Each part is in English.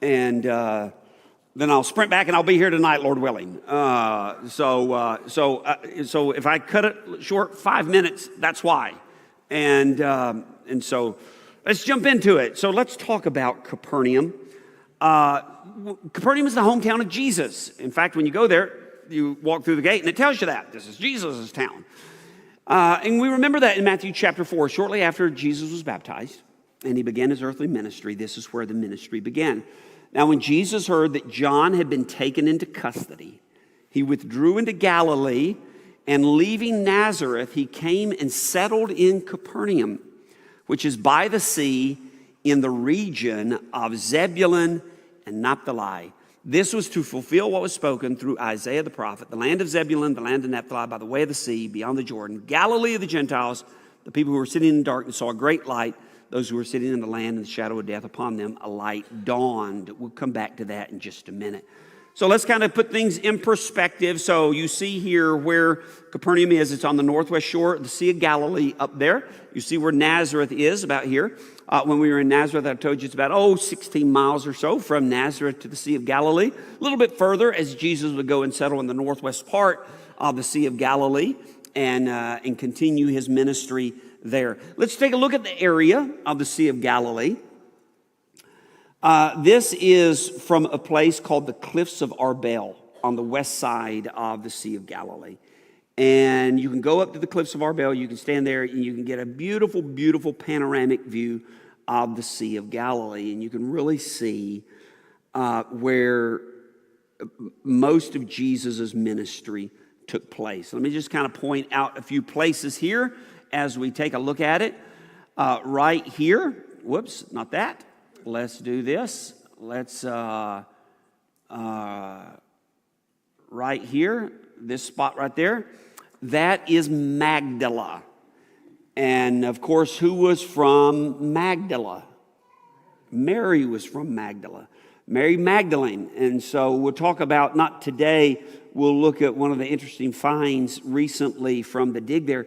And then I'll sprint back and I'll be here tonight, Lord willing. So if I cut it short 5 minutes, that's why. And so let's jump into it. So let's talk about Capernaum. Capernaum is the hometown of Jesus. In fact, when you go there, you walk through the gate and it tells you that. This is Jesus' town. And we remember that in Matthew chapter 4, shortly after Jesus was baptized and he began his earthly ministry, this is where the ministry began. Now, when Jesus heard that John had been taken into custody, he withdrew into Galilee, and leaving Nazareth, he came and settled in Capernaum, which is by the sea in the region of Zebulun and Naphtali. This was to fulfill what was spoken through Isaiah the prophet, the land of Zebulun, the land of Naphtali, by the way of the sea, beyond the Jordan, Galilee of the Gentiles. The people who were sitting in darkness saw a great light. Those who were sitting in the land in the shadow of death, upon them a light dawned. We'll come back to that in just a minute. So let's kind of put things in perspective. So you see here where Capernaum is. It's on the northwest shore of the Sea of Galilee up there. You see where Nazareth is, about here. When we were in Nazareth, I told you it's about, 16 miles or so from Nazareth to the Sea of Galilee. A little bit further as Jesus would go and settle in the northwest part of the Sea of Galilee and continue his ministry there. Let's take a look at the area of the Sea of Galilee. This is from a place called the Cliffs of Arbel on the west side of the Sea of Galilee. And you can go up to the Cliffs of Arbel, you can stand there and you can get a beautiful, beautiful panoramic view of the Sea of Galilee. And you can really see where most of Jesus' ministry took place. Let me just kind of point out a few places here as we take a look at it. Right here, whoops, not that. Let's do this. Let's, right here, this spot right there, that is Magdala. And of course, who was from Magdala? Mary was from Magdala. Mary Magdalene. And so we'll talk about, not today, we'll look at one of the interesting finds recently from the dig there.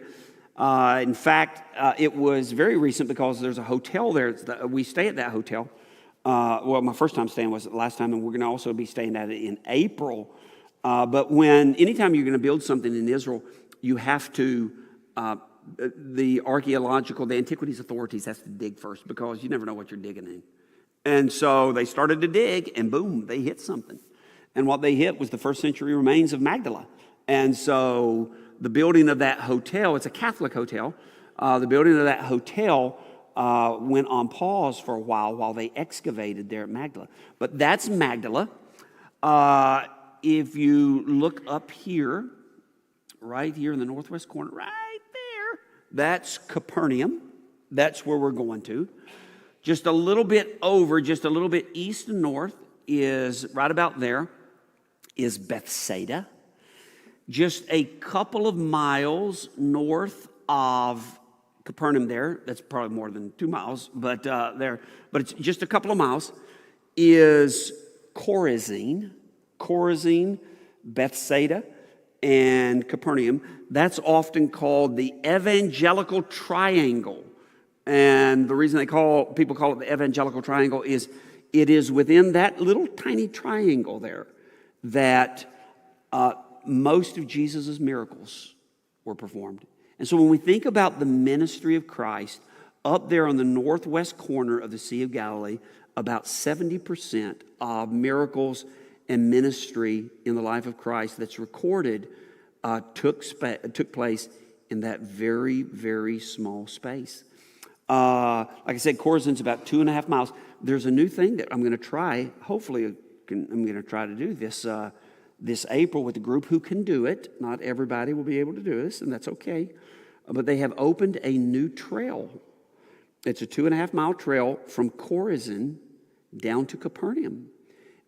In fact, it was very recent because there's a hotel there. We stay at that hotel. Well, my first time staying was the last time, and we're going to also be staying at it in April. But anytime you're going to build something in Israel, you have to, the antiquities authorities have to dig first because you never know what you're digging in. And so they started to dig, and boom, they hit something. And what they hit was the first century remains of Magdala. And so the building of that hotel, it's a Catholic hotel, the building of that hotel went on pause for a while they excavated there at Magdala. But that's Magdala. If you look up here, right here in the northwest corner, right there, that's Capernaum. That's where we're going to. Just a little bit east and north is, right about there, is Bethsaida. Just a couple of miles north of Capernaum there, that's probably more than 2 miles, but it's just a couple of miles, is Chorazin, Bethsaida, and Capernaum. That's often called the evangelical triangle. And the reason people call it the evangelical triangle is it is within that little tiny triangle there that most of Jesus' miracles were performed. And so when we think about the ministry of Christ, up there on the northwest corner of the Sea of Galilee, about 70% of miracles and ministry in the life of Christ that's recorded took place in that very, very small space. Like I said, Chorazin's about 2.5 miles. There's a new thing that I'm going to try. Hopefully, I'm going to try to do this April with a group who can do it. Not everybody will be able to do this, and that's okay. But they have opened a new trail. It's a 2.5 mile trail from Chorazin down to Capernaum.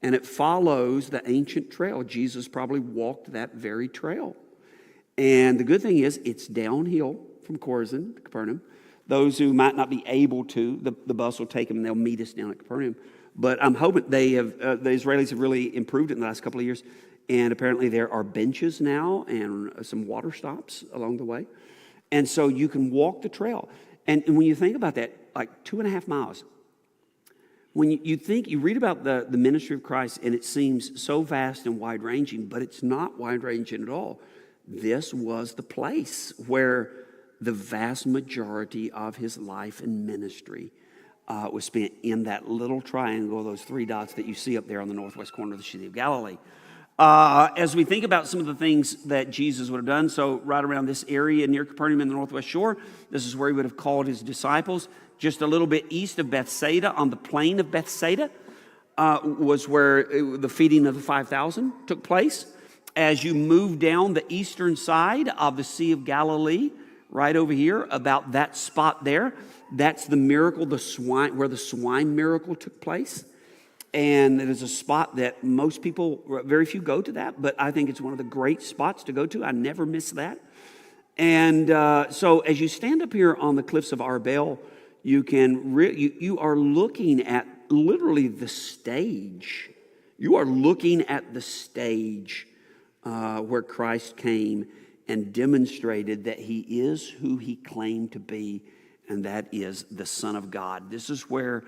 And it follows the ancient trail. Jesus probably walked that very trail. And the good thing is, it's downhill from Chorazin to Capernaum. Those who might not be able to, the bus will take them and they'll meet us down at Capernaum. But I'm hoping the Israelis have really improved it in the last couple of years. And apparently there are benches now and some water stops along the way. And so you can walk the trail. And when you think about that, like 2.5 miles, when you read about the ministry of Christ, and it seems so vast and wide-ranging, but it's not wide-ranging at all. This was the place where the vast majority of his life and ministry was spent, in that little triangle, those 3 dots that you see up there on the northwest corner of the Sea of Galilee. As we think about some of the things that Jesus would have done, so right around this area near Capernaum in the northwest shore, this is where he would have called his disciples. Just a little bit east of Bethsaida, on the plain of Bethsaida, was where the feeding of the 5,000 took place. As you move down the eastern side of the Sea of Galilee, right over here, about that spot there, that's the miracle, where the swine miracle took place. And it is a spot that most people, very few go to that, but I think it's one of the great spots to go to. I never miss that. And so as you stand up here on the cliffs of Arbel, you are looking at literally the stage. You are looking at the stage where Christ came and demonstrated that he is who he claimed to be, and that is the Son of God. This is where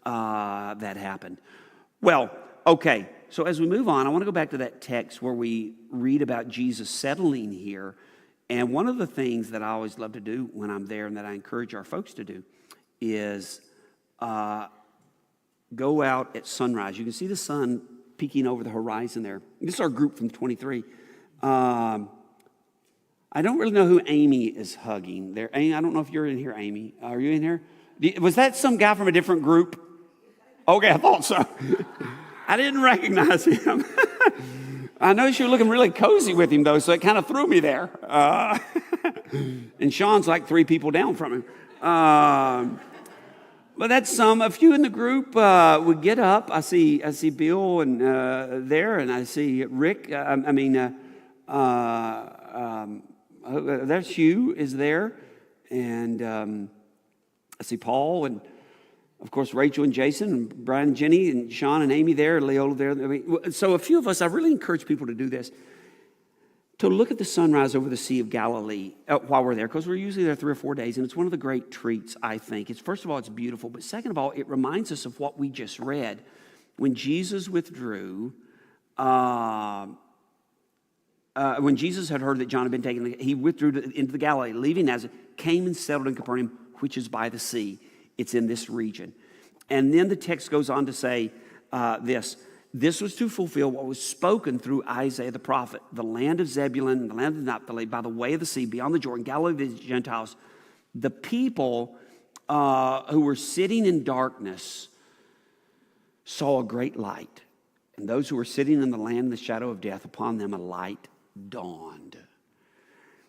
that happened. Well, okay, so as we move on, I want to go back to that text where we read about Jesus settling here. And one of the things that I always love to do when I'm there, and that I encourage our folks to do, is go out at sunrise. You can see the sun peeking over the horizon there. This is our group from 23. I don't really know who Amy is hugging there. Amy, I don't know if you're in here, Amy. Are you in here? Was that some guy from a different group? Okay, I thought so. I didn't recognize him. I noticed you were looking really cozy with him, though, so it kind of threw me there. And Sean's like 3 people down from him. But that's a few in the group would get up. I see Bill and there, and I see Rick. There's Hugh is there, and I see Paul, and of course Rachel and Jason and Brian and Jenny and Sean and Amy there, Leola there. I mean, so a few of us, I really encourage people to do this, to look at the sunrise over the Sea of Galilee while we're there, because we're usually there 3 or 4 days, and it's one of the great treats, I think. First of all, it's beautiful, but second of all, it reminds us of what we just read. When Jesus withdrew, when Jesus had heard that John had been taken, he withdrew into the Galilee, leaving Nazareth, came and settled in Capernaum, which is by the sea. It's in this region. And then the text goes on to say this was to fulfill what was spoken through Isaiah the prophet. The land of Zebulun and the land of Naphtali, by the way of the sea, beyond the Jordan, Galilee of the Gentiles, the people who were sitting in darkness saw a great light. And those who were sitting in the land in the shadow of death, upon them a light dawned.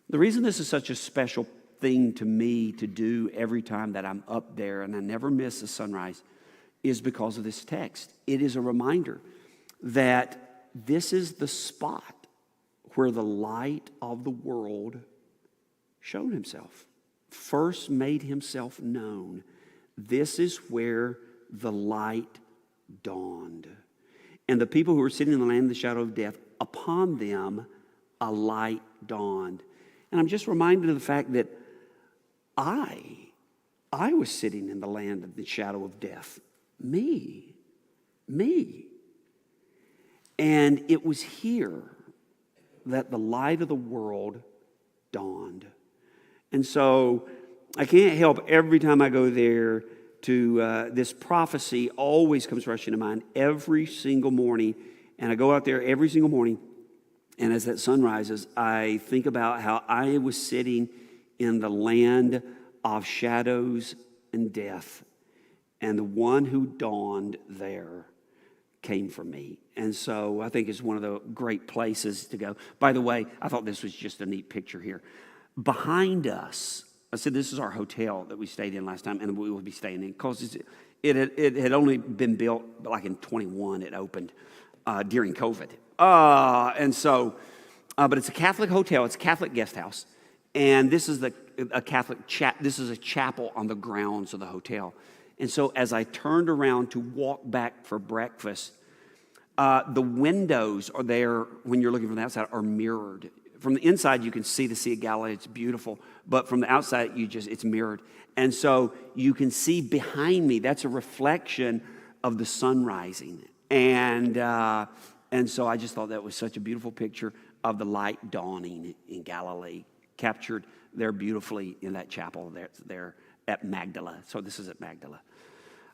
The reason this is such a special thing to me to do every time that I'm up there, and I never miss a sunrise, is because of this text. It is a reminder that this is the spot where the light of the world showed himself, first made himself known. This is where the light dawned. And the people who were sitting in the land of the shadow of death, upon them a light dawned. And I'm just reminded of the fact that I was sitting in the land of the shadow of death. Me. And it was here that the light of the world dawned. And so I can't help, every time I go there, to this prophecy always comes rushing to mind every single morning. And I go out there every single morning, and as that sun rises, I think about how I was sitting in the land of shadows and death, and the one who dawned there came for me. And so I think it's one of the great places to go. By the way, I thought this was just a neat picture here. Behind us, I said this is our hotel that we stayed in last time, and we will be staying in, because it had only been built like in 21. It opened during COVID. But it's a Catholic hotel. It's a Catholic guest house. And this is this is a chapel on the grounds of the hotel. And so as I turned around to walk back for breakfast, the windows are there, when you're looking from the outside, are mirrored. From the inside, you can see the Sea of Galilee. It's beautiful. But from the outside, it's mirrored. And so you can see behind me, that's a reflection of the sun rising. And so I just thought that was such a beautiful picture of the light dawning in Galilee, captured there beautifully in that chapel there at Magdala. So this is at Magdala.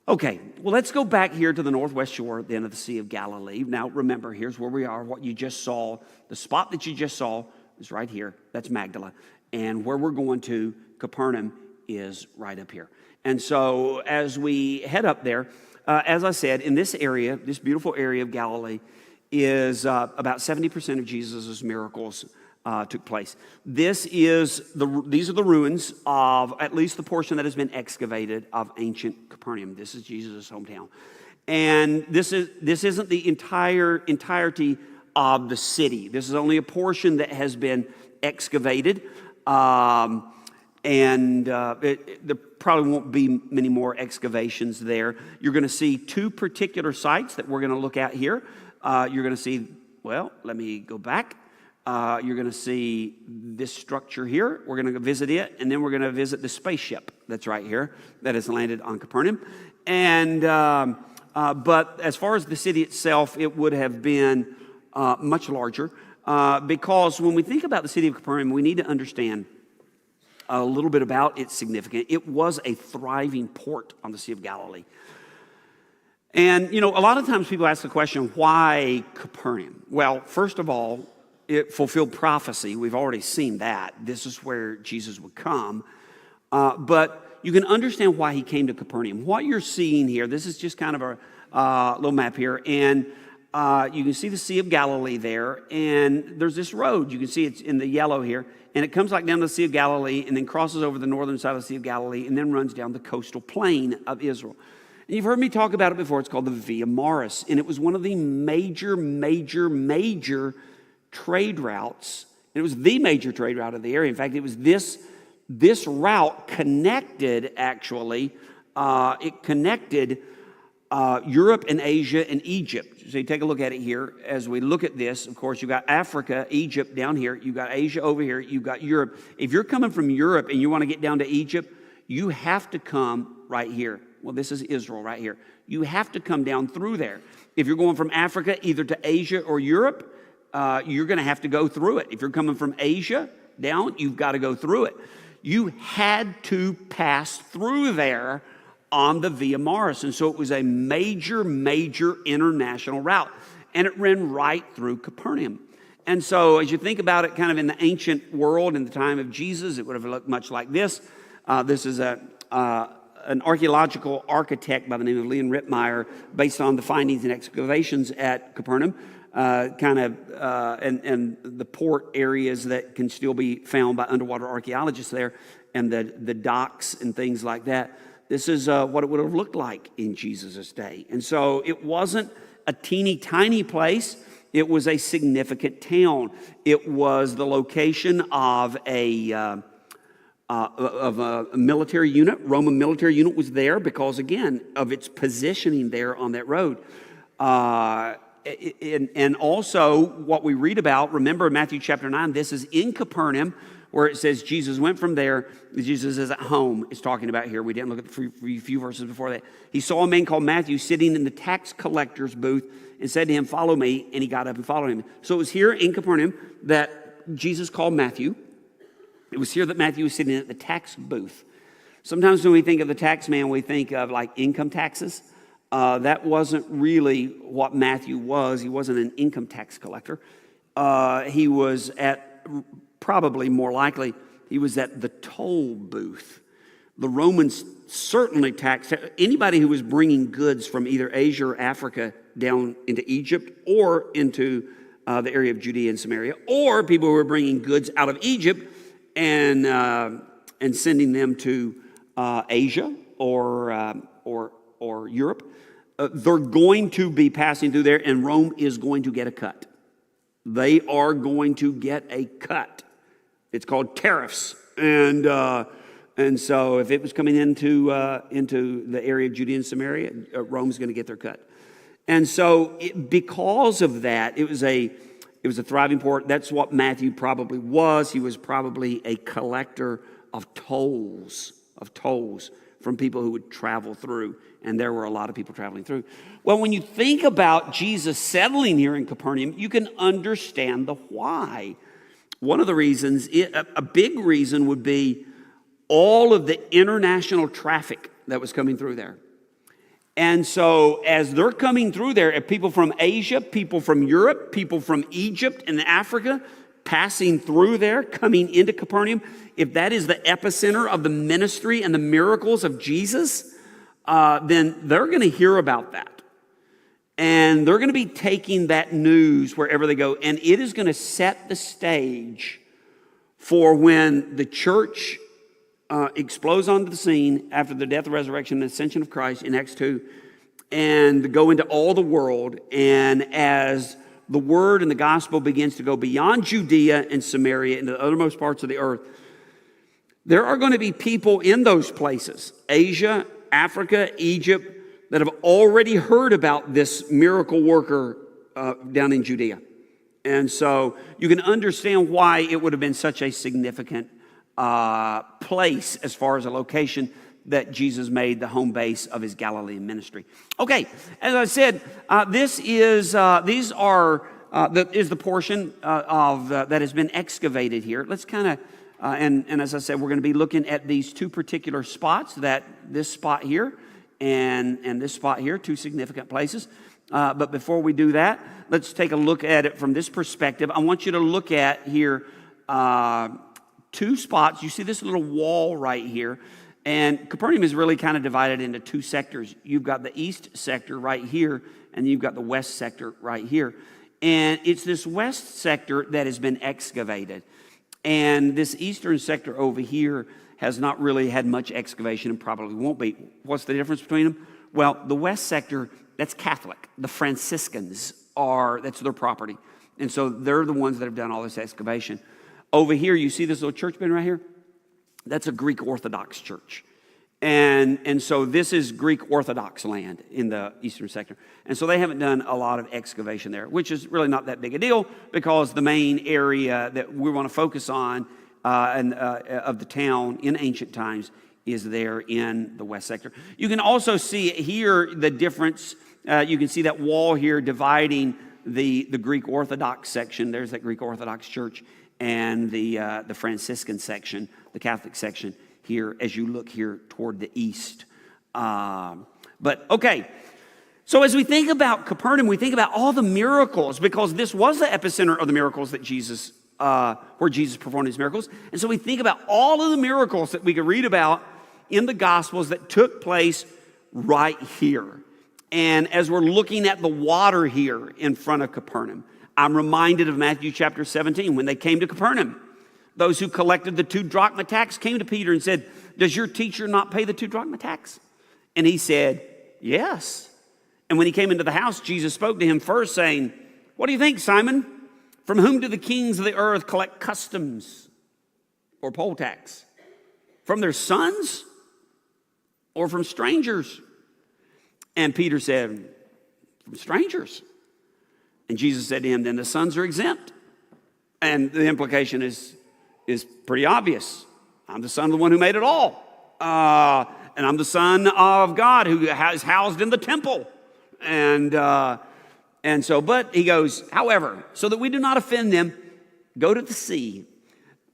Okay, well, let's go back here to the northwest shore then of the Sea of Galilee. Now, remember, here's where we are, what you just saw. The spot that you just saw is right here. That's Magdala. And where we're going to, Capernaum, is right up here. And so as we head up there, as I said, in this area, this beautiful area of Galilee, is about 70% of Jesus' miracles took place. These are the ruins of at least the portion that has been excavated of ancient Capernaum. This is Jesus' hometown. And this isn't the entirety of the city. This is only a portion that has been excavated. There probably won't be many more excavations there. You're going to see two particular sites that we're going to look at here. You're going to see, well, let me go back. You're going to see this structure here. We're going to visit it, and then we're going to visit the spaceship that's right here that has landed on Capernaum. But as far as the city itself, it would have been much larger because when we think about the city of Capernaum, we need to understand a little bit about its significance. It was a thriving port on the Sea of Galilee. And, a lot of times people ask the question, why Capernaum? Well, first of all, it fulfilled prophecy. We've already seen that. This is where Jesus would come. But you can understand why he came to Capernaum. What you're seeing here, this is just kind of a little map here. And you can see the Sea of Galilee there. And there's this road. You can see it's in the yellow here. And it comes like down to the Sea of Galilee and then crosses over the northern side of the Sea of Galilee and then runs down the coastal plain of Israel. And you've heard me talk about it before. It's called the Via Maris. And it was one of the major trade routes. And it was the major trade route of the area. In fact, it was this route connected, actually, it connected Europe and Asia and Egypt. So you take a look at it here. As we look at this, of course, you've got Africa, Egypt down here. You've got Asia over here. You've got Europe. If you're coming from Europe and you want to get down to Egypt, you have to come right here. Well, this is Israel right here. You have to come down through there. If you're going from Africa either to Asia or Europe, you're going to have to go through it. If you're coming from Asia down, you've got to go through it. You had to pass through there on the Via Maris. And so it was a major international route. And it ran right through Capernaum. And so as you think about it kind of in the ancient world, in the time of Jesus, it would have looked much like this. This is an archaeological architect by the name of Leon Rittmeyer, based on the findings and excavations at Capernaum, and the port areas that can still be found by underwater archaeologists there, and the docks and things like that. This is what it would have looked like in Jesus' day. And so it wasn't a teeny tiny place. It was a significant town. It was the location of a military unit. Roman military unit was there because, again, of its positioning there on that road. And also what we read about, remember in Matthew chapter 9, this is in Capernaum, where it says Jesus went from there. Jesus is at home, it's talking about here. We didn't look at the few verses before that. He saw a man called Matthew sitting in the tax collector's booth and said to him, "Follow me," and he got up and followed him. So it was here in Capernaum that Jesus called Matthew. It was here that Matthew was sitting at the tax booth. Sometimes when we think of the tax man, we think of like income taxes. That wasn't really what Matthew was. He wasn't an income tax collector. He was probably more likely, he was at the toll booth. The Romans certainly taxed anybody who was bringing goods from either Asia or Africa down into Egypt or into the area of Judea and Samaria, or people who were bringing goods out of Egypt and sending them to Asia or Europe. They're going to be passing through there, and Rome is going to get a cut. They are going to get a cut. It's called tariffs, and so if it was coming into the area of Judea and Samaria, Rome's going to get their cut. And so because of that, it was a thriving port. That's what Matthew probably was. He was probably a collector of tolls from people who would travel through. And there were a lot of people traveling through. Well, when you think about Jesus settling here in Capernaum, you can understand the why. One of the reasons, a big reason would be all of the international traffic that was coming through there. And so as they're coming through there, people from Asia, people from Europe, people from Egypt and Africa, passing through there, coming into Capernaum, if that is the epicenter of the ministry and the miracles of Jesus, then they're going to hear about that. And they're going to be taking that news wherever they go. And it is going to set the stage for when the church explodes onto the scene after the death, resurrection, and ascension of Christ in Acts 2, and go into all the world. And as the word and the gospel begins to go beyond Judea and Samaria into the uttermost parts of the earth, there are going to be people in those places, Asia, Africa, Egypt, that have already heard about this miracle worker down in Judea. And so you can understand why it would have been such a significant place as far as a location that Jesus made the home base of his Galilean ministry. Okay, as I said, this is the portion that has been excavated here. Let's kind of, and as I said, we're going to be looking at these two particular spots, this spot here and this spot here, two significant places. But before we do that, let's take a look at it from this perspective. I want you to look at here two spots. You see this little wall right here. And Capernaum is really kind of divided into two sectors. You've got the east sector right here, and you've got the west sector right here. And it's this west sector that has been excavated. And this eastern sector over here has not really had much excavation and probably won't be. What's the difference between them? Well, the west sector, that's Catholic. The Franciscans that's their property. And so they're the ones that have done all this excavation. Over here, you see this little church bin right here? That's a Greek Orthodox church. And so this is Greek Orthodox land in the eastern sector. And so they haven't done a lot of excavation there, which is really not that big a deal because the main area that we want to focus on of the town in ancient times is there in the west sector. You can also see here the difference. You can see that wall here dividing the Greek Orthodox section. There's that Greek Orthodox church. And the Franciscan section, the Catholic section here, as you look here toward the east. But okay, so as we think about Capernaum, we think about all the miracles because this was the epicenter of the miracles that Jesus, where Jesus performed his miracles. And so we think about all of the miracles that we could read about in the Gospels that took place right here. And as we're looking at the water here in front of Capernaum, I'm reminded of Matthew chapter 17 when they came to Capernaum. Those who collected the 2 drachma tax came to Peter and said, "Does your teacher not pay the 2 drachma tax?" And he said, "Yes." And when he came into the house, Jesus spoke to him first saying, "What do you think, Simon? From whom do the kings of the earth collect customs or poll tax? From their sons or from strangers?" And Peter said, "From strangers." And Jesus said to him, "Then the sons are exempt." And the implication is pretty obvious. I'm the son of the one who made it all. And I'm the son of God who is housed in the temple. And so, but he goes, "However, so that we do not offend them, go to the sea."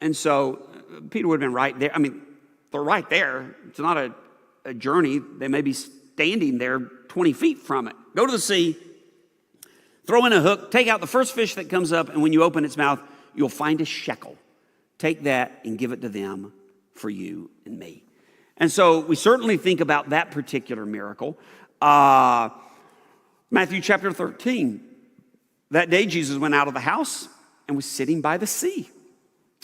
And so Peter would have been right there. I mean, they're right there. It's not a journey. They may be standing there 20 feet from it. Go to the sea. Throw in a hook, take out the first fish that comes up, and when you open its mouth, you'll find a shekel. Take that and give it to them for you and me. And so we certainly think about that particular miracle. Matthew chapter 13. That day Jesus went out of the house and was sitting by the sea.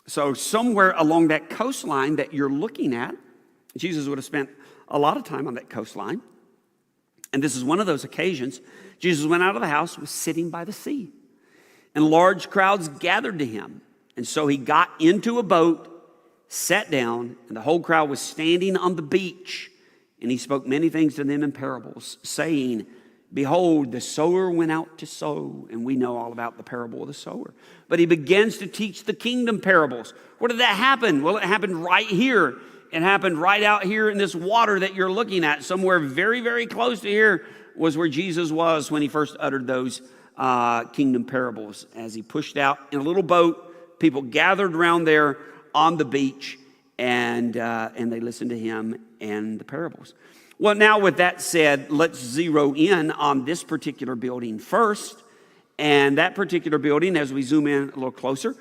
So somewhere along that coastline that you're looking at, Jesus would have spent a lot of time on that coastline. And this is one of those occasions. Jesus went out of the house, was sitting by the sea. And large crowds gathered to him. And so he got into a boat, sat down, and the whole crowd was standing on the beach. And he spoke many things to them in parables, saying, "Behold, the sower went out to sow." And we know all about the parable of the sower. But he begins to teach the kingdom parables. Where did that happen? Well, it happened right here It happened right out here in this water that you're looking at. Somewhere very, very close to here was where Jesus was when he first uttered those kingdom parables. As he pushed out in a little boat, people gathered around there on the beach, and they listened to him and the parables. Well, now with that said, let's zero in on this particular building first. And that particular building, as we zoom in a little closer,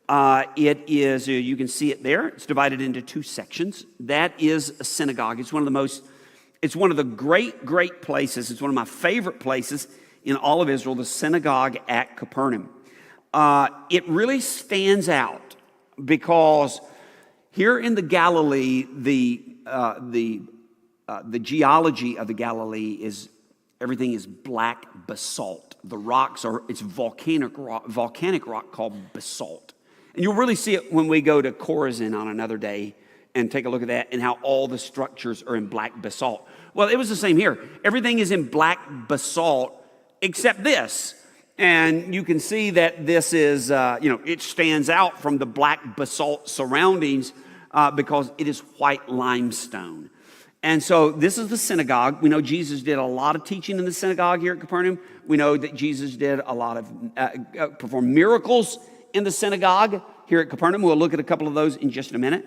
it is, you can see it there. It's divided into two sections. That is a synagogue. It's one of the great places. It's one of my favorite places in all of Israel, the synagogue at Capernaum. It really stands out because here in the Galilee, the geology of the Galilee is, everything is black basalt. The rocks it's volcanic rock called basalt. And you'll really see it when we go to Chorazin on another day and take a look at that and how all the structures are in black basalt. Well, it was the same here. Everything is in black basalt except this. And you can see that this is, it stands out from the black basalt surroundings because it is white limestone. And so this is the synagogue. We know Jesus did a lot of teaching in the synagogue here at Capernaum. We know that Jesus did a lot of, performed miracles in the synagogue here at Capernaum. We'll look at a couple of those in just a minute.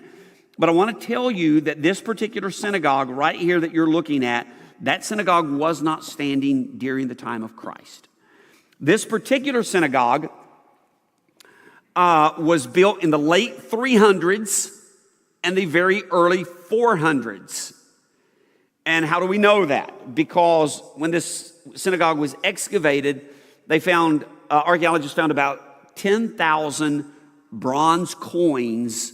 But I want to tell you that this particular synagogue right here that you're looking at, that synagogue was not standing during the time of Christ. This particular synagogue was built in the late 300s and the very early 400s. And how do we know that? Because when this synagogue was excavated, archaeologists found about 10,000 bronze coins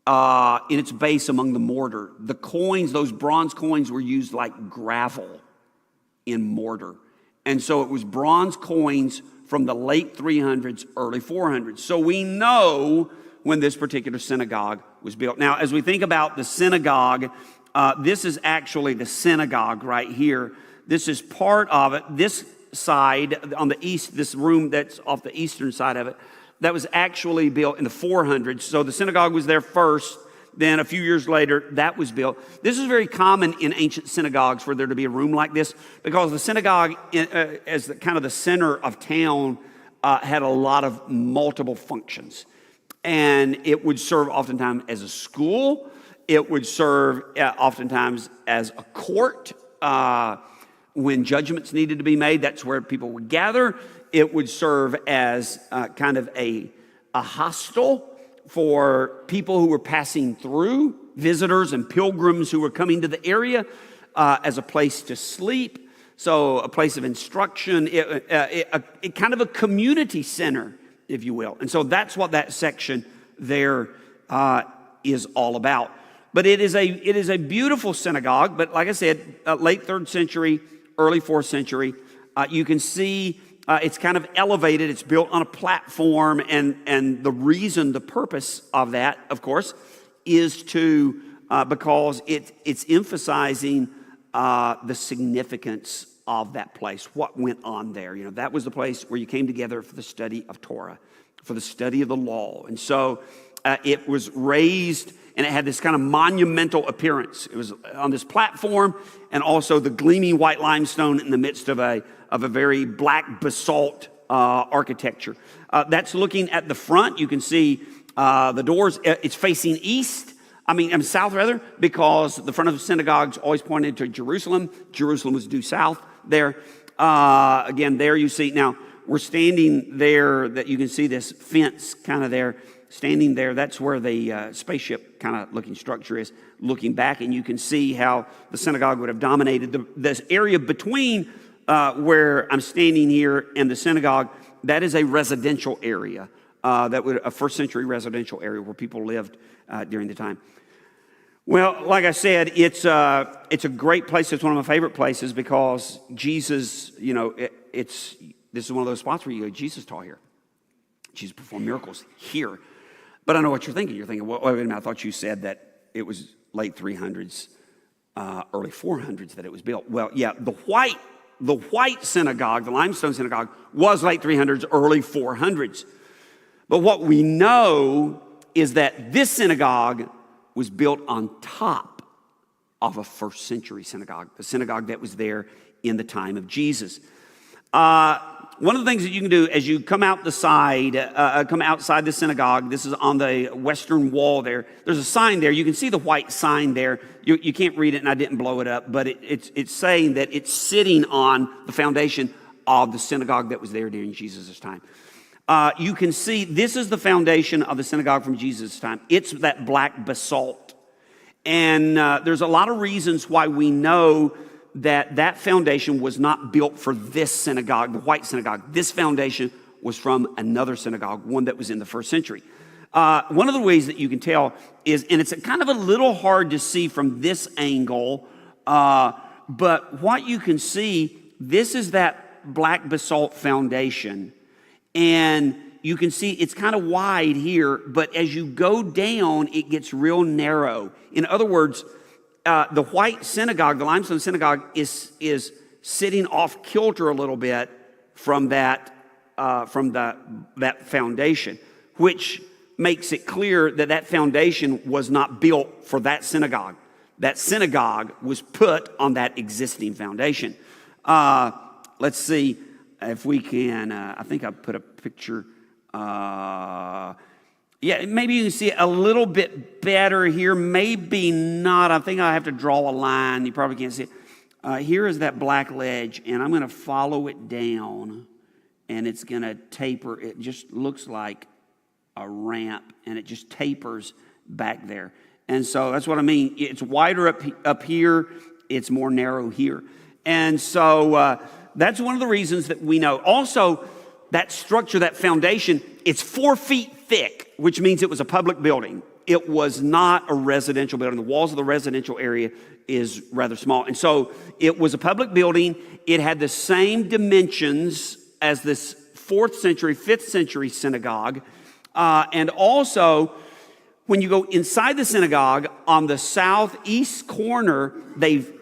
in its base among the mortar. The coins, those bronze coins, were used like gravel in mortar. And so it was bronze coins from the late 300s, early 400s. So we know when this particular synagogue was built. Now, as we think about the synagogue, this is actually the synagogue right here. This is part of it. This side on the east, this room that's off the eastern side of it, that was actually built in the 400s. So the synagogue was there first. Then a few years later, that was built. This is very common in ancient synagogues for there to be a room like this because the synagogue, as the center of town, had a lot of multiple functions. And it would serve oftentimes as a school. It would serve oftentimes as a court. When judgments needed to be made, that's where people would gather. It would serve as kind of a hostel for people who were passing through, visitors and pilgrims who were coming to the area, as a place to sleep. So a place of instruction, it kind of a community center, if you will. And so that's what that section there is all about. But it is a beautiful synagogue. But like I said, late 3rd century, early 4th century, you can see it's kind of elevated. It's built on a platform, and the purpose of that, of course, is to because it's emphasizing the significance of that place, what went on there. You know, that was the place where you came together for the study of Torah, for the study of the law, and so it was raised. And it had this kind of monumental appearance. It was on this platform, and also the gleaming white limestone in the midst of a very black basalt architecture. That's looking at the front. You can see the doors. It's facing east. South rather, because the front of the synagogues always pointed to Jerusalem. Jerusalem was due south there. Again, there you see. Now we're standing there. That you can see this fence kind of there. Standing there, that's where the spaceship kind of looking structure is, looking back, and you can see how the synagogue would have dominated. This area between where I'm standing here and the synagogue, that is a residential area, a 1st century residential area where people lived during the time. Well, like I said, it's a great place. It's one of my favorite places because Jesus, this is one of those spots where you go, Jesus taught here. Jesus performed miracles here. But I know what you're thinking. You're thinking, well, wait a minute, I thought you said that it was late 300s, early 400s that it was built. Well, yeah, the white synagogue, the limestone synagogue, was late 300s, early 400s. But what we know is that this synagogue was built on top of a first century synagogue, the synagogue that was there in the time of Jesus. One of the things that you can do as you come out the side, come outside the synagogue, this is on the western wall there. There's a sign there. You can see the white sign there. You can't read it, and I didn't blow it up, but it's saying that it's sitting on the foundation of the synagogue that was there during Jesus' time. You can see this is the foundation of the synagogue from Jesus' time. It's that black basalt. And there's a lot of reasons why we know that foundation was not built for this synagogue, the white synagogue. This foundation was from another synagogue, one that was in the first century. One of the ways that you can tell is, and it's kind of a little hard to see from this angle, but what you can see, this is that black basalt foundation. And you can see it's kind of wide here, but as you go down, it gets real narrow. In other words, the white synagogue, the limestone synagogue, is sitting off kilter a little bit from that foundation, which makes it clear that foundation was not built for that synagogue. That synagogue was put on that existing foundation. Let's see if we can. I think I put a picture. Yeah, maybe you can see it a little bit better here. Maybe not. I think I have to draw a line. You probably can't see it. Here is that black ledge, and I'm going to follow it down, and it's going to taper. It just looks like a ramp, and it just tapers back there. And so that's what I mean. It's wider up here. It's more narrow here. And so that's one of the reasons that we know. Also, that structure, that foundation, it's 4 feet thick, which means it was a public building. It was not a residential building. The walls of the residential area is rather small. And so it was a public building. It had the same dimensions as this 4th century, 5th century synagogue. And also, when you go inside the synagogue, on the southeast corner, they've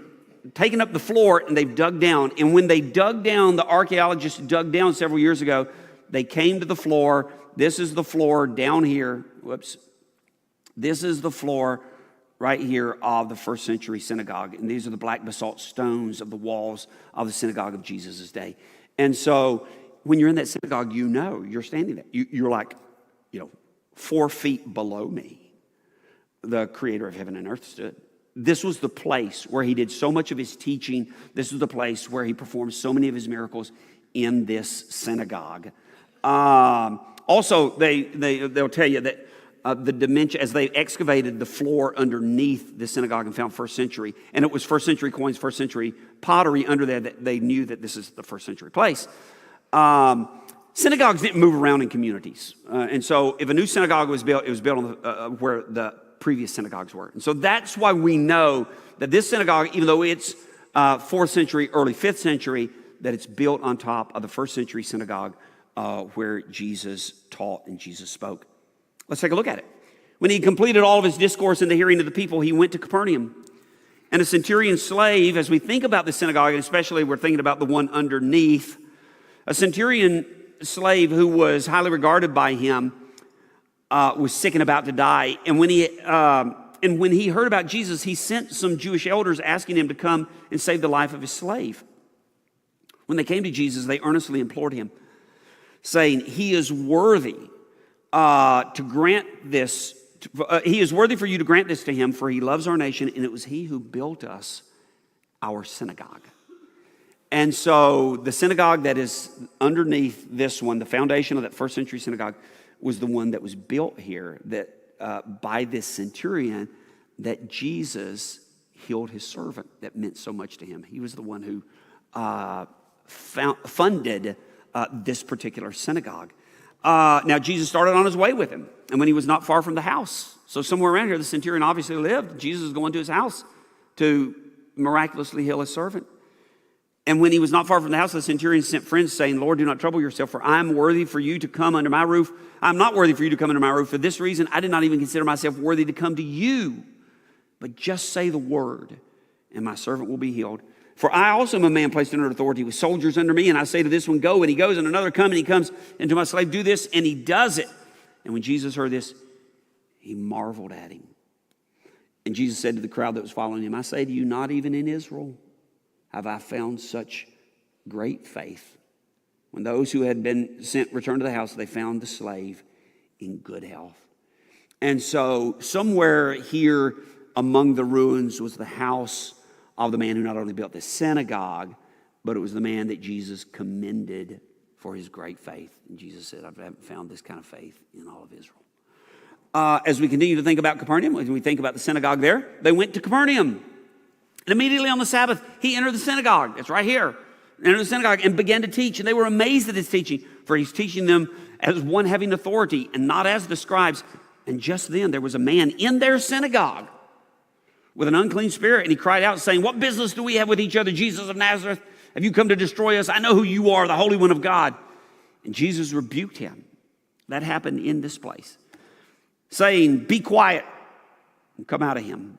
taken up the floor and they've dug down. And when they dug down, the archaeologists dug down several years ago, they came to the floor. This is the floor down here. Whoops. This is the floor right here of the 1st century synagogue. And these are the black basalt stones of the walls of the synagogue of Jesus' day. And so when you're in that synagogue, you know you're standing there. You're like, 4 feet below me. The creator of heaven and earth stood. This was the place where he did so much of his teaching. This was the place where he performed so many of his miracles in this synagogue. Also, they'll tell you that the dimension, as they excavated the floor underneath the synagogue and found 1st century, and it was 1st century coins, 1st century pottery under there, that they knew that this is the 1st century place. Synagogues didn't move around in communities. And so if a new synagogue was built, it was built on where the previous synagogues were. And so that's why we know that this synagogue, even though it's 4th century, early 5th century, that it's built on top of the 1st century synagogue where Jesus taught and Jesus spoke. Let's take a look at it. When he completed all of his discourse in the hearing of the people, he went to Capernaum. And a centurion slave, as we think about the synagogue, and especially we're thinking about the one underneath, a centurion slave who was highly regarded by him was sick and about to die. And when he heard about Jesus, he sent some Jewish elders asking him to come and save the life of his slave. When they came to Jesus, they earnestly implored him, saying, he is worthy to grant this. He is worthy for you to grant this to him, for he loves our nation, and it was he who built us our synagogue. And so the synagogue that is underneath this one, the foundation of that 1st century synagogue, was the one that was built here that by this centurion, that Jesus healed his servant that meant so much to him. He was the one who funded this particular synagogue. Now, Jesus started on his way with him, and when he was not far from the house, so somewhere around here, the centurion obviously lived. Jesus was going to his house to miraculously heal his servant. And when he was not far from the house, the centurion sent friends saying, Lord, do not trouble yourself, for I am worthy for you to come under my roof. I'm not worthy for you to come under my roof. For this reason, I did not even consider myself worthy to come to you. But just say the word, and my servant will be healed. For I also am a man placed under authority with soldiers under me, and I say to this one, go, and he goes, and another come, and he comes, and to my slave, do this, and he does it. And when Jesus heard this, he marveled at him. And Jesus said to the crowd that was following him, I say to you, not even in Israel have I found such great faith. When those who had been sent returned to the house, they found the slave in good health. And so somewhere here among the ruins was the house of the man who not only built the synagogue, but it was the man that Jesus commended for his great faith. And Jesus said, I haven't found this kind of faith in all of Israel. As we continue to think about Capernaum, as we think about the synagogue there, they went to Capernaum. And immediately on the Sabbath, he entered the synagogue. It's right here. Entered the synagogue and began to teach. And they were amazed at his teaching, for he's teaching them as one having authority and not as the scribes. And just then there was a man in their synagogue with an unclean spirit. And he cried out saying, what business do we have with each other, Jesus of Nazareth? Have you come to destroy us? I know who you are, the Holy One of God. And Jesus rebuked him. That happened in this place, saying, be quiet and come out of him.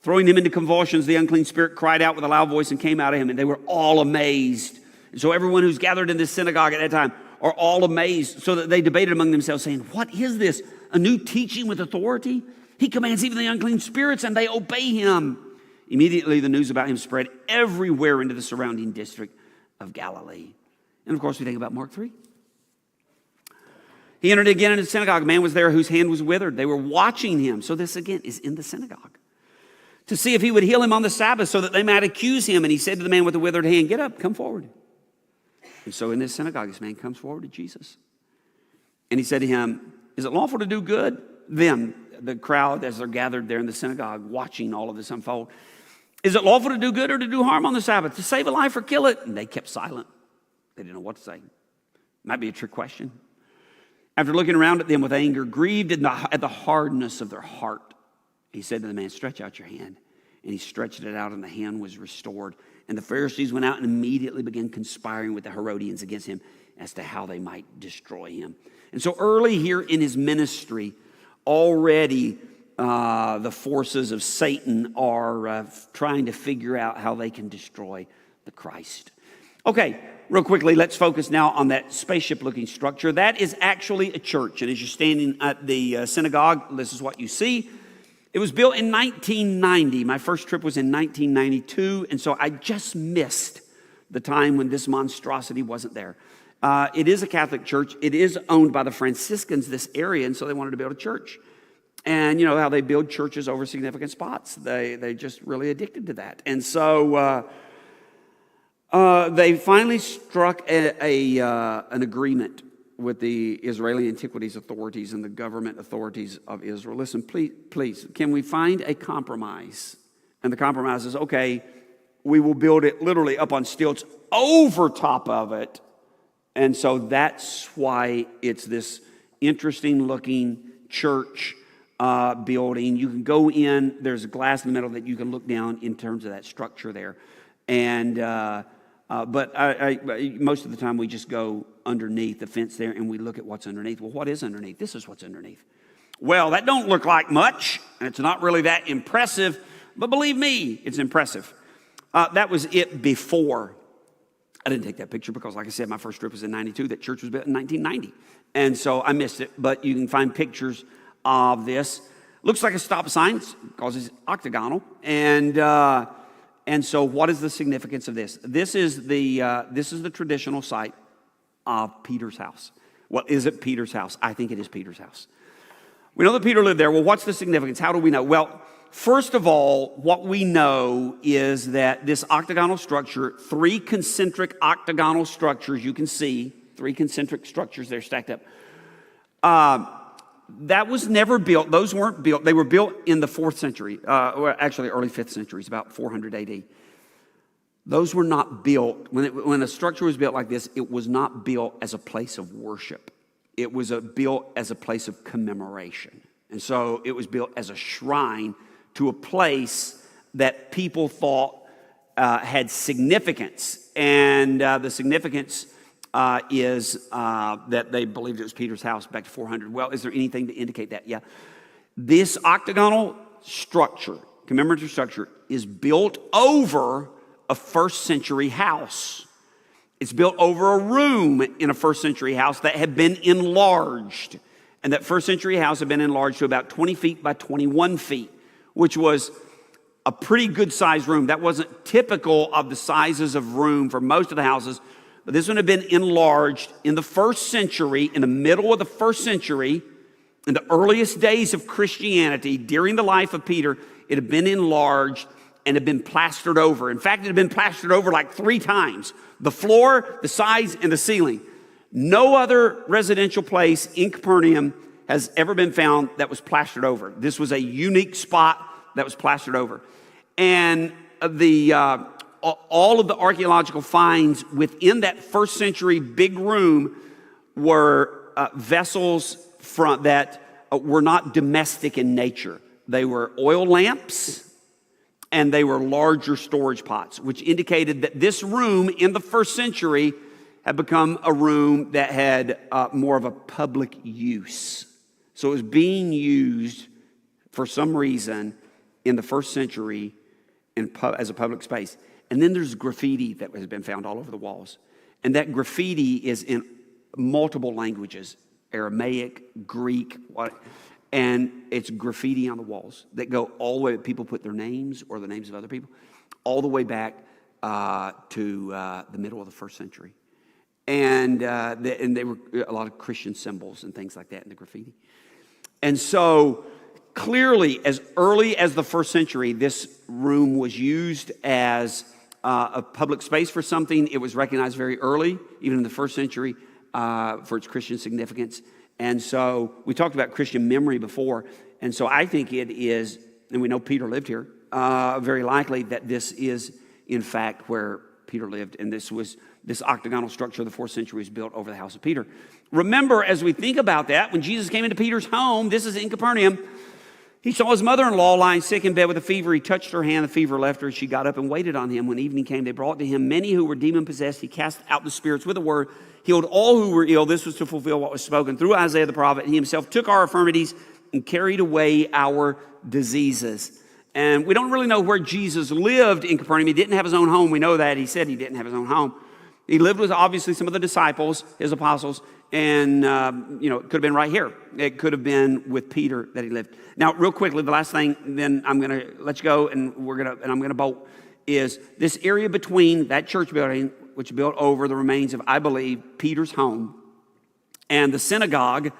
Throwing him into convulsions, the unclean spirit cried out with a loud voice and came out of him, and they were all amazed. And so everyone who's gathered in this synagogue at that time are all amazed, so that they debated among themselves, saying, what is this? A new teaching with authority? He commands even the unclean spirits, and they obey him. Immediately the news about him spread everywhere into the surrounding district of Galilee. And of course we think about Mark 3. He entered again in the synagogue. A man was there whose hand was withered. They were watching him. So this again is in the synagogue, to see if he would heal him on the Sabbath so that they might accuse him. And he said to the man with the withered hand, get up, come forward. And so in this synagogue, this man comes forward to Jesus. And he said to him, is it lawful to do good? Them, the crowd as they're gathered there in the synagogue watching all of this unfold. Is it lawful to do good or to do harm on the Sabbath? To save a life or kill it? And they kept silent. They didn't know what to say. Might be a trick question. After looking around at them with anger, grieved at the hardness of their heart, he said to the man, stretch out your hand. And he stretched it out, and the hand was restored. And the Pharisees went out and immediately began conspiring with the Herodians against him as to how they might destroy him. And so early here in his ministry, already the forces of Satan are trying to figure out how they can destroy the Christ. Okay, real quickly, let's focus now on that spaceship-looking structure. That is actually a church. And as you're standing at the synagogue, this is what you see. It was built in 1990. My first trip was in 1992, and so I just missed the time when this monstrosity wasn't there. It is a Catholic church. It is owned by the Franciscans, this area, and so they wanted to build a church. And you know how they build churches over significant spots. They just really addicted to that. And so they finally struck an agreement with the Israeli Antiquities Authorities and the government authorities of Israel. Listen, please, can we find a compromise? And the compromise is, okay, we will build it literally up on stilts over top of it. And so that's why it's this interesting looking church building. You can go in, there's a glass in the middle that you can look down in terms of that structure there. And but most of the time we just go underneath the fence there and we look at what's underneath. Well, what is underneath? This is what's underneath. Well, that don't look like much, and it's not really that impressive, but believe me, it's impressive. That was it before. I didn't take that picture because, like I said, my first trip was in 92. That church was built in 1990, and so I missed it, but you can find pictures of this. Looks like a stop sign because it's octagonal, and so what is the significance of this? This is the traditional site of Peter's house. Well, is it Peter's house? I think it is Peter's house. We know that Peter lived there. Well, what's the significance? How do we know? Well, first of all, what we know is that this octagonal structure, 3 concentric octagonal structures, you can see, 3 concentric structures there stacked up. That was never built. Those weren't built. They were built in the 4th century, actually early 5th century, it's about 400 AD. Those were not built, when a structure was built like this, it was not built as a place of worship. It was built as a place of commemoration. And so it was built as a shrine to a place that people thought had significance. And the significance is that they believed it was Peter's house back to 400. Well, is there anything to indicate that? Yeah. This octagonal structure, commemorative structure, is built over a 1st century house. It's built over a room in a 1st century house that had been enlarged. And that 1st century house had been enlarged to about 20 feet by 21 feet, which was a pretty good sized room. That wasn't typical of the sizes of room for most of the houses, but this one had been enlarged in the first century, in the middle of the first century, in the earliest days of Christianity, during the life of Peter. It had been enlarged and had been plastered over. In fact, it had been plastered over like 3 times. The floor, the sides, and the ceiling. No other residential place in Capernaum has ever been found that was plastered over. This was a unique spot that was plastered over. And all of the archaeological finds within that first century big room were vessels that were not domestic in nature. They were oil lamps and they were larger storage pots, which indicated that this room in the first century had become a room that had more of a public use. So it was being used for some reason in the first century as a public space. And then there's graffiti that has been found all over the walls. And that graffiti is in multiple languages, Aramaic, Greek, and it's graffiti on the walls that go all the way, people put their names or the names of other people, all the way back to the middle of the first century. And they were a lot of Christian symbols and things like that in the graffiti. And so clearly, as early as the first century, this room was used as a public space for something. It was recognized very early, even in the first century, for its Christian significance. And so we talked about Christian memory before. And so I think it is, and we know Peter lived here, very likely that this is, in fact, where Peter lived. And this octagonal structure of the 4th century was built over the house of Peter. Remember, as we think about that, when Jesus came into Peter's home, this is in Capernaum, he saw his mother-in-law lying sick in bed with a fever. He touched her hand. The fever left her. She got up and waited on him. When evening came, they brought to him many who were demon-possessed. He cast out the spirits with a word, healed all who were ill. This was to fulfill what was spoken through Isaiah the prophet. He himself took our infirmities and carried away our diseases. And we don't really know where Jesus lived in Capernaum. He didn't have his own home. We know that. He said he didn't have his own home. He lived with, obviously, some of the disciples, his apostles, and, it could have been right here. It could have been with Peter that he lived. Now, real quickly, the last thing, then I'm going to let you go, and I'm going to bolt, is this area between that church building, which built over the remains of, I believe, Peter's home, and the synagogue,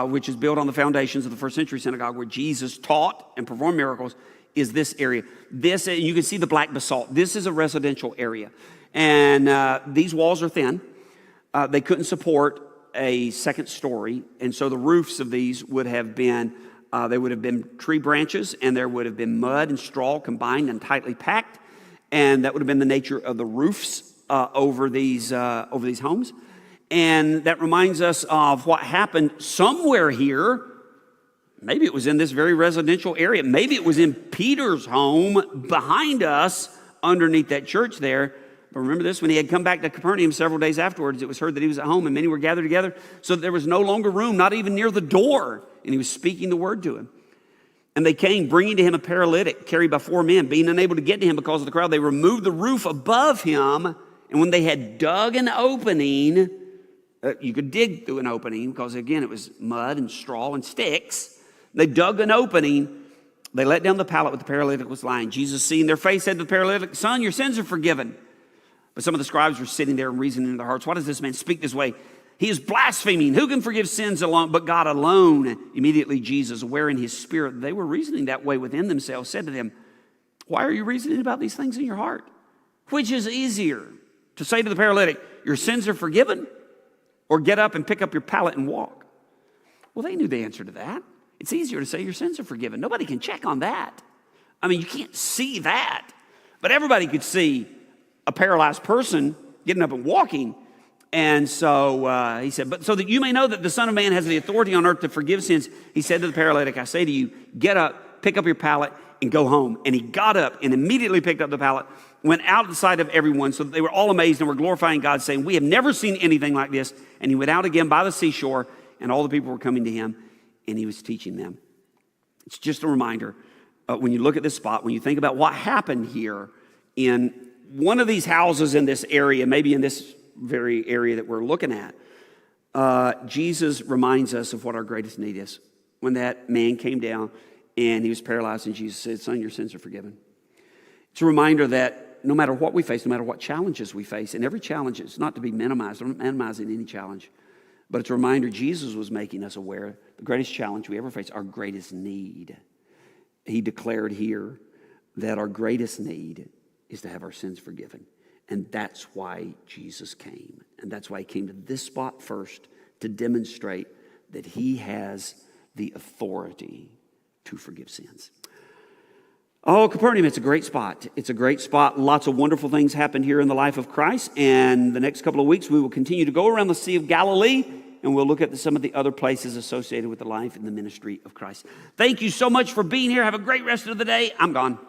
which is built on the foundations of the first century synagogue where Jesus taught and performed miracles, is this area. This, you can see the black basalt. This is a residential area. And these walls are thin. They couldn't support a second story. And so the roofs of these would have been, they would have been tree branches, and there would have been mud and straw combined and tightly packed. And that would have been the nature of the roofs over these homes. And that reminds us of what happened somewhere here. Maybe it was in this very residential area. Maybe it was in Peter's home behind us underneath that church there. But remember this, when he had come back to Capernaum several days afterwards, it was heard that he was at home and many were gathered together so that there was no longer room, not even near the door. And he was speaking the word to him. And they came, bringing to him a paralytic carried by 4 men. Being unable to get to him because of the crowd, they removed the roof above him. And when they had dug an opening, you could dig through an opening because, again, it was mud and straw and sticks. They dug an opening. They let down the pallet where the paralytic was lying. Jesus, seeing their face, said to the paralytic, "Son, your sins are forgiven." But some of the scribes were sitting there and reasoning in their hearts, "Why does this man speak this way? He is blaspheming. Who can forgive sins alone but God alone?" Immediately Jesus, aware in his spirit they were reasoning that way within themselves, said to them, "Why are you reasoning about these things in your heart? Which is easier, to say to the paralytic, 'Your sins are forgiven,' or 'Get up and pick up your pallet and walk'?" Well, they knew the answer to that. It's easier to say your sins are forgiven. Nobody can check on that. I mean, you can't see that. But everybody could see a paralyzed person getting up and walking. And so he said, "But so that you may know that the Son of Man has the authority on earth to forgive sins," he said to the paralytic, "I say to you, get up, pick up your pallet, and go home." And he got up and immediately picked up the pallet, went out of the sight of everyone, so that they were all amazed and were glorifying God, saying, "We have never seen anything like this." And he went out again by the seashore, and all the people were coming to him, and he was teaching them. It's just a reminder, when you look at this spot, when you think about what happened here in one of these houses in this area, maybe in this very area that we're looking at, Jesus reminds us of what our greatest need is. When that man came down and he was paralyzed, and Jesus said, son, your sins are forgiven. It's a reminder that no matter what we face, no matter what challenges we face, and every challenge is not to be minimized. I'm not minimizing any challenge. But it's a reminder Jesus was making us aware the greatest challenge we ever face, our greatest need. He declared here that our greatest need is to have our sins forgiven. And that's why Jesus came. And that's why he came to this spot first, to demonstrate that he has the authority to forgive sins. Oh, Capernaum, it's a great spot. It's a great spot. Lots of wonderful things happened here in the life of Christ. And the next couple of weeks, we will continue to go around the Sea of Galilee, and we'll look at some of the other places associated with the life and the ministry of Christ. Thank you so much for being here. Have a great rest of the day. I'm gone.